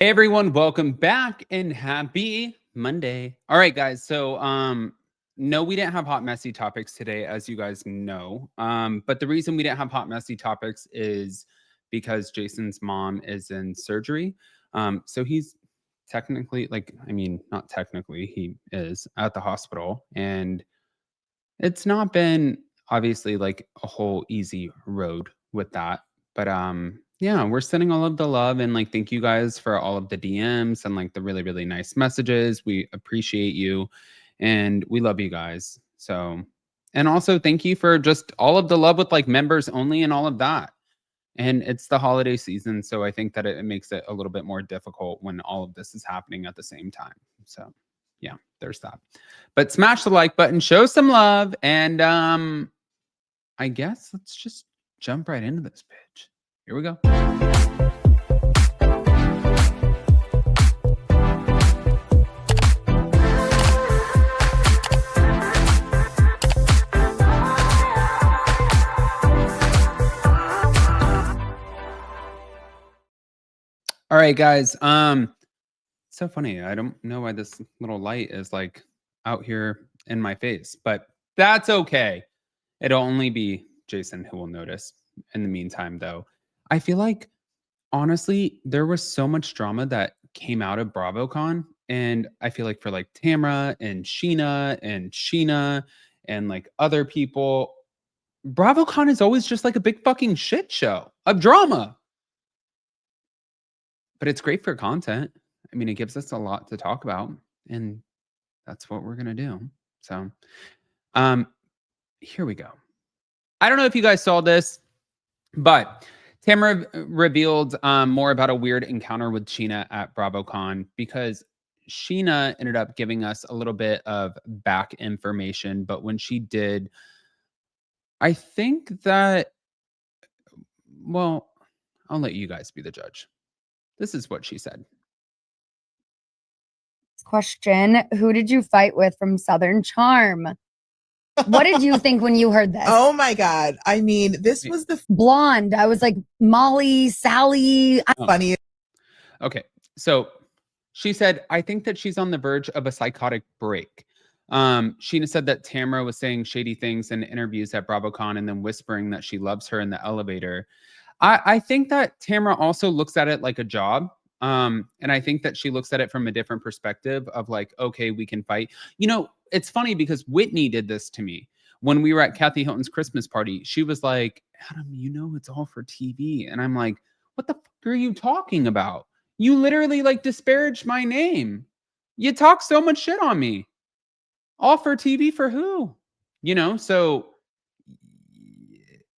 Hey everyone, welcome back and happy Monday. All right, guys. So no, we didn't have hot messy topics today, as you guys know. But the reason we didn't have hot messy topics is because Jason's mom is in surgery. So he's technically, not technically, he is at the hospital, and it's not been obviously like a whole easy road with that. But yeah, we're sending all of the love and like thank you guys for all of the DMs and like the really really nice messages. We appreciate you and we love you guys. So and also thank you for just all of the love with like members only and all of that. And it's the holiday season, so I think that it makes it a little bit more difficult when all of this is happening at the same time. So, yeah, there's that. But smash the like button, show some love, and I guess let's just jump right into this bitch. Here we go. All right, guys. So funny. I don't know why this little light is like out here in my face, but that's okay. It'll only be Jason who will notice. In the meantime, though, I feel like honestly, there was so much drama that came out of BravoCon, and I feel like for like Tamra and Scheana and like other people, BravoCon is always just like a big fucking shit show of drama. But it's great for content. I mean, it gives us a lot to talk about, and that's what we're gonna do. So, um, here we go. I don't know if you guys saw this, but Tamara revealed more about a weird encounter with Scheana at BravoCon because Scheana ended up giving us a little bit of back information. But when she did, I think that, well, I'll let you guys be the judge. This is what she said. Question: who did you fight with from Southern Charm? What did you think when you heard this? Oh my God. I mean, this was the Blonde. I was like, Molly, Sally. funny. Okay. So she said, I think that she's on the verge of a psychotic break. Sheena said that Tamra was saying shady things in interviews at BravoCon and then whispering that she loves her in the elevator. I think that Tamra also looks at it like a job. And I think that she looks at it from a different perspective of like, okay, we can fight. You know, it's funny because Whitney did this to me when we were at Kathy Hilton's Christmas party. She was like, Adam, you know, it's all for TV. And I'm like, what the fuck are you talking about? You literally like disparaged my name. You talk so much shit on me. All for TV for who? You know, so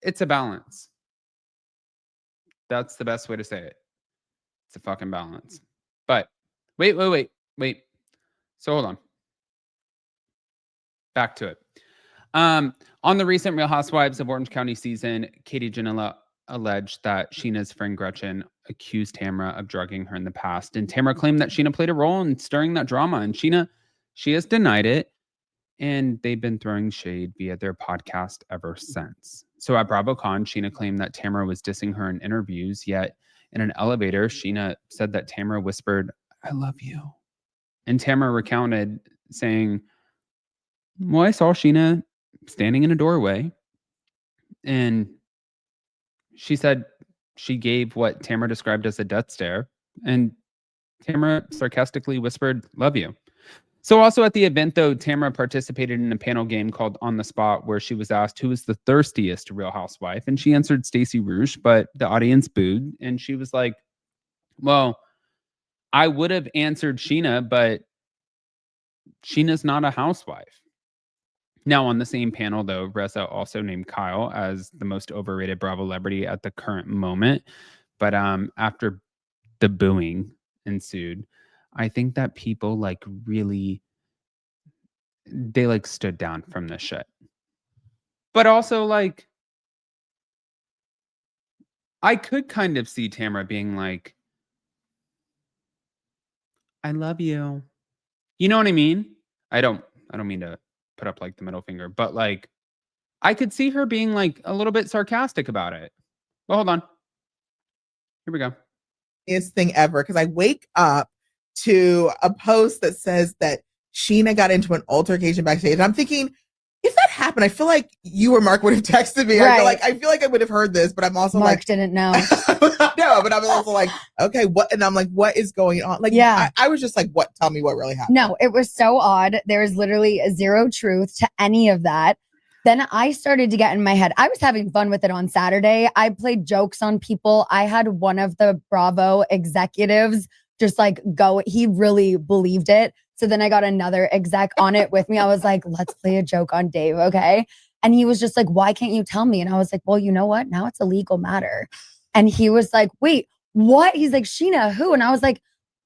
it's a balance. That's the best way to say it. It's a fucking balance. But wait. So hold on. Back to it. On the recent Real Housewives of Orange County season, Katie Janela alleged that Sheena's friend Gretchen accused Tamra of drugging her in the past. And Tamra claimed that Scheana played a role in stirring that drama. And Scheana, she has denied it. And they've been throwing shade via their podcast ever since. So at BravoCon, Scheana claimed that Tamra was dissing her in interviews, yet in an elevator, Scheana said that Tamra whispered, I love you. And Tamra recounted saying, well, I saw Scheana standing in a doorway, and she said she gave what Tamra described as a death stare, and Tamra sarcastically whispered, love you. So also at the event, though, Tamra participated in a panel game called On the Spot, where she was asked who is the thirstiest Real Housewife, and she answered Stacey Rusch, but the audience booed, and she was like, well, I would have answered Scheana, but Sheena's not a housewife. Now, on the same panel, though, Reza also named Kyle as the most overrated Bravo celebrity at the current moment. But after the booing ensued, I think that people like really, they like stood down from this shit. But also, like, I could kind of see Tamra being like, I love you. You know what I mean? I don't mean to put up like the middle finger, but like I could see her being like a little bit sarcastic about it. Well, hold on. Here we go. funniest thing ever because I wake up to a post that says that Scheana got into an altercation backstage. And I'm thinking, if that happened, I feel like you or Mark would have texted me. Right. I feel like I would have heard this, but I'm also Mark didn't know. no, but I was also like, okay, what? And I'm like, what is going on? Like, Yeah. I was just like, what? Tell me what really happened. No, it was so odd. There is literally zero truth to any of that. Then I started to get in my head. I was having fun with it on Saturday. I played jokes on people. I had one of the Bravo executives just like go, he really believed it. So then I got another exec on it with me. I was like, let's play a joke on Dave, okay? And he was just like, why can't you tell me? And I was like, well, you know what? Now it's a legal matter. And he was like, wait, what? He's like, Scheana, who? And I was like,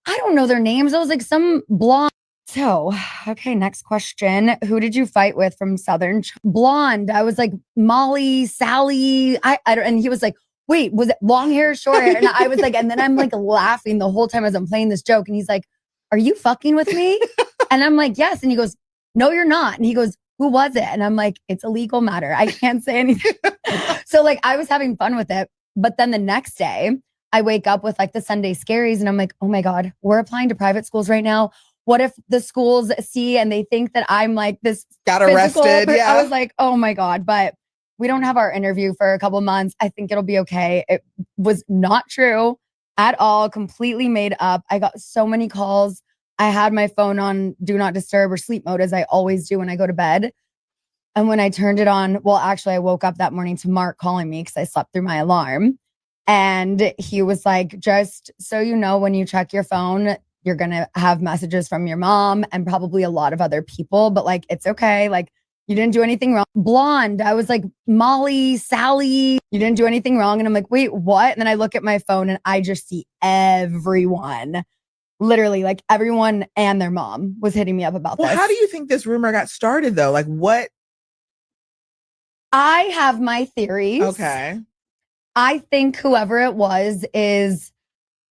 I don't know their names. I was like, some blonde. So, okay, next question. Who did you fight with from Southern? Blonde. I was like, Molly, Sally. I don't, and he was like, wait, was it long hair, short hair? And I was like, and then I'm like laughing the whole time as I'm playing this joke. And he's like, are you fucking with me? And I'm like, yes. And he goes, no, you're not. And he goes, who was it? And I'm like, it's a legal matter. I can't say anything. So like, I was having fun with it. But then the next day, I wake up with like the Sunday scaries and I'm like, oh my God, we're applying to private schools right now. What if the schools see and they think that I'm like this got arrested? Yeah. I was like, oh my God, but we don't have our interview for a couple months. I think it'll be okay. It was not true at all, completely made up. I got so many calls. I had my phone on do not disturb or sleep mode as I always do when I go to bed. And when I turned it on, well, actually I woke up that morning to Mark calling me because I slept through my alarm. And he was like, just so you know, when you check your phone, you're going to have messages from your mom and probably a lot of other people, but like, it's okay. Like, you didn't do anything wrong. Blonde. I was like, Molly, Sally, you didn't do anything wrong. And I'm like, wait, what? And then I look at my phone and I just see everyone, literally like everyone and their mom was hitting me up about this. How do you think this rumor got started though? Like what? I have my theories. Okay. I think whoever it was is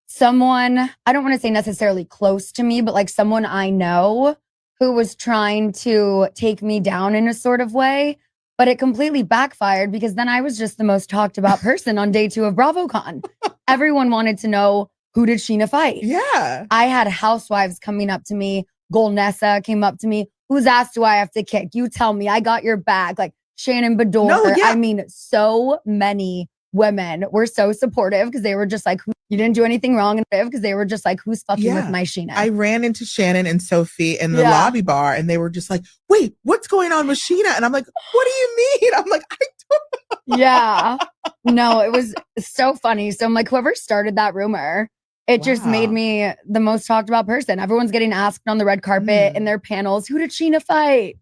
someone, I don't want to say necessarily close to me, but like someone I know who was trying to take me down in a sort of way, but it completely backfired because then I was just the most talked about person on day 2 of BravoCon. Everyone wanted to know, who did Scheana fight? Yeah. I had housewives coming up to me. Golnessa came up to me. Whose ass do I have to kick? You tell me. I got your back. Like Shannon Bedore. No, yeah. I mean, so many women were so supportive because they were just like, you didn't do anything wrong. And because they were just like, who's fucking with my Scheana? I ran into Shannon and Sophie in the lobby bar and they were just like, wait, what's going on with Scheana? And I'm like, what do you mean? I'm like, I don't know. Yeah. No, it was so funny. So I'm like, whoever started that rumor, it just made me the most talked about person. Everyone's getting asked on the red carpet in their panels, who did Scheana fight?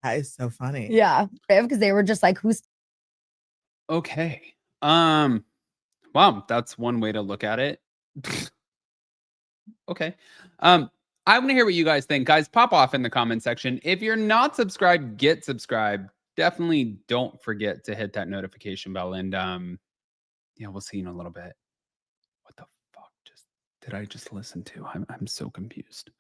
That is so funny. Yeah. Because they were just like, who's okay. Wow, that's one way to look at it. Okay. I want to hear what you guys think. Guys, pop off in the comment section. If you're not subscribed, get subscribed. Definitely don't forget to hit that notification bell. And yeah, we'll see you in a little bit. What the fuck did I just listen to? I'm so confused.